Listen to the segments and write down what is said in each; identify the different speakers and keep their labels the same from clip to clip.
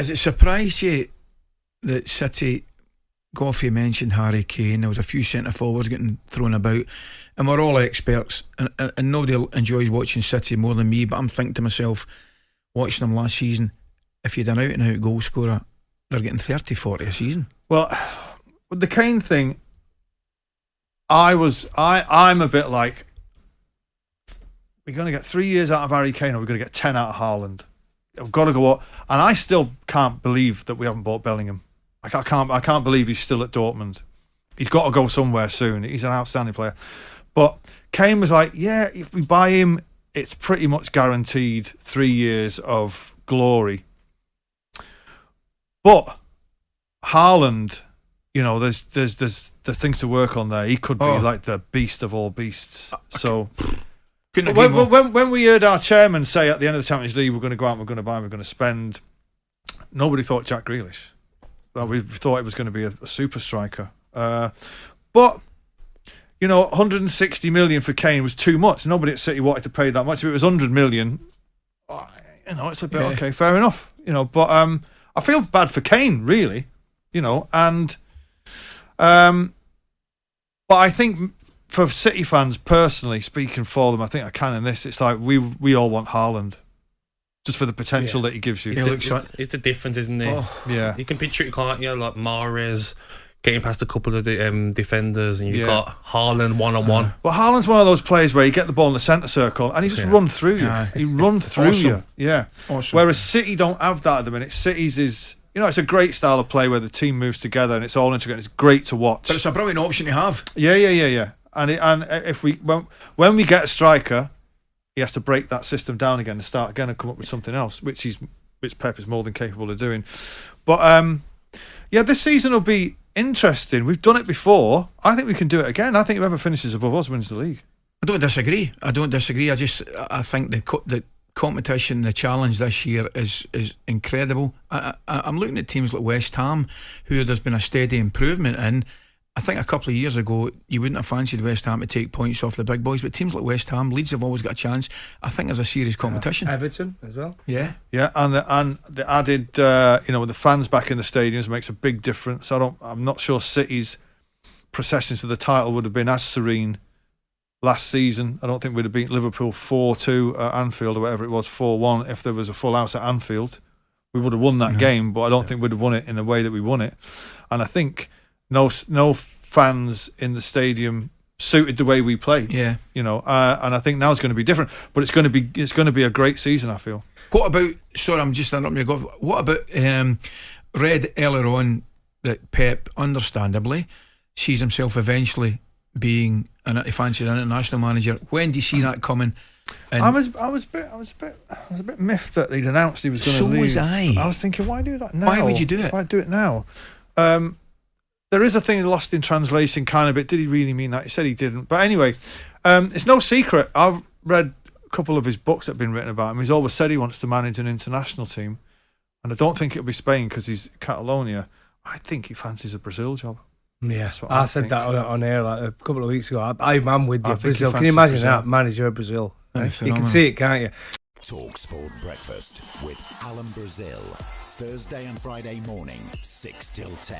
Speaker 1: Has it surprised you that City, Goffey mentioned Harry Kane, there was a few centre forwards getting thrown about, and we're all experts, and nobody enjoys watching City more than me, but I'm thinking to myself, watching them last season, if you'd an out and out goal scorer, they're getting 30-40 a season.
Speaker 2: Well, with the Kane thing, I'm a bit like, we're going to get 3 years out of Harry Kane, or we're going to get 10 out of Haaland. We've got to go up, and I still can't believe that we haven't bought Bellingham. I can't believe he's still at Dortmund. He's got to go somewhere soon. He's an outstanding player. But Kane was like, yeah, if we buy him, it's pretty much guaranteed 3 years of glory. But Haaland, you know, there's things to work on there. He could be like the beast of all beasts. So when we heard our chairman say at the end of the Champions League, we're going to go out, we're going to buy, we're going to spend, nobody thought Jack Grealish. Well, we thought it was going to be a super striker. But, you know, 160 million for Kane was too much. Nobody at City wanted to pay that much. If it was 100 million, you know, it's a bit, okay, fair enough. You know, but I feel bad for Kane, really. You know, and but I think for City fans, personally, speaking for them, I think I can in this, it's like we all want Haaland. Just for the potential that he gives you.
Speaker 3: It's the difference, isn't it?
Speaker 2: Yeah.
Speaker 3: You can picture it, can't you? Like Mahrez getting past a couple of the defenders, and you've got Haaland one-on-one.
Speaker 2: Well, Haaland's one of those players where you get the ball in the centre circle and he just run through you. He run through you. Yeah. Awesome. Whereas City don't have that at the minute. City's is, you know, it's a great style of play where the team moves together and it's all integrated. It's great to watch.
Speaker 1: But it's a brilliant option to have.
Speaker 2: Yeah. And if when we get a striker, he has to break that system down again and start again and come up with something else, which Pep is more than capable of doing. But this season will be interesting. We've done it before. I think we can do it again. I think whoever finishes above us wins the league.
Speaker 1: I don't disagree. I think the competition, the challenge this year is incredible. I'm looking at teams like West Ham, who there's been a steady improvement in. I think a couple of years ago you wouldn't have fancied West Ham to take points off the big boys, but teams like West Ham, Leeds have always got a chance. I think there's a serious competition.
Speaker 4: Everton as well.
Speaker 1: Yeah,
Speaker 2: and the added, with the fans back in the stadiums makes a big difference. I'm not sure City's procession to the title would have been as serene last season. I don't think we'd have beat Liverpool 4-2 at Anfield or whatever it was, 4-1 if there was a full house at Anfield. We would have won that game, but I don't think we'd have won it in the way that we won it. And I think no fans in the stadium suited the way we played.
Speaker 1: Yeah,
Speaker 2: and I think now it's going to be different. But it's going to be a great season, I feel.
Speaker 1: What about? Sorry, I'm just interrupting you. What about? Read earlier on that Pep, understandably, sees himself eventually being he fancies an international manager. When do you see that coming? And
Speaker 2: I was a bit miffed that they'd announced he was going to leave.
Speaker 1: So was I.
Speaker 2: I was thinking, why do that now?
Speaker 1: Why would you do it?
Speaker 2: Why do it now? There is a thing lost in translation, kind of bit. Did he really mean that? He said he didn't. But anyway, it's no secret. I've read a couple of his books that have been written about him. He's always said he wants to manage an international team, and I don't think it'll be Spain because he's Catalonia. I think he fancies a Brazil job.
Speaker 4: Yeah, I said that on air like a couple of weeks ago. I'm with you. Brazil. Can you imagine that manager of Brazil? Right? You can see it, can't you?
Speaker 5: talkSPORT Breakfast with Alan Brazil. Thursday and Friday morning, 6 till 10.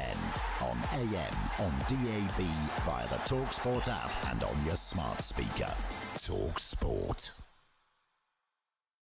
Speaker 5: On AM, on DAB, via the talkSPORT app and on your smart speaker. talkSPORT.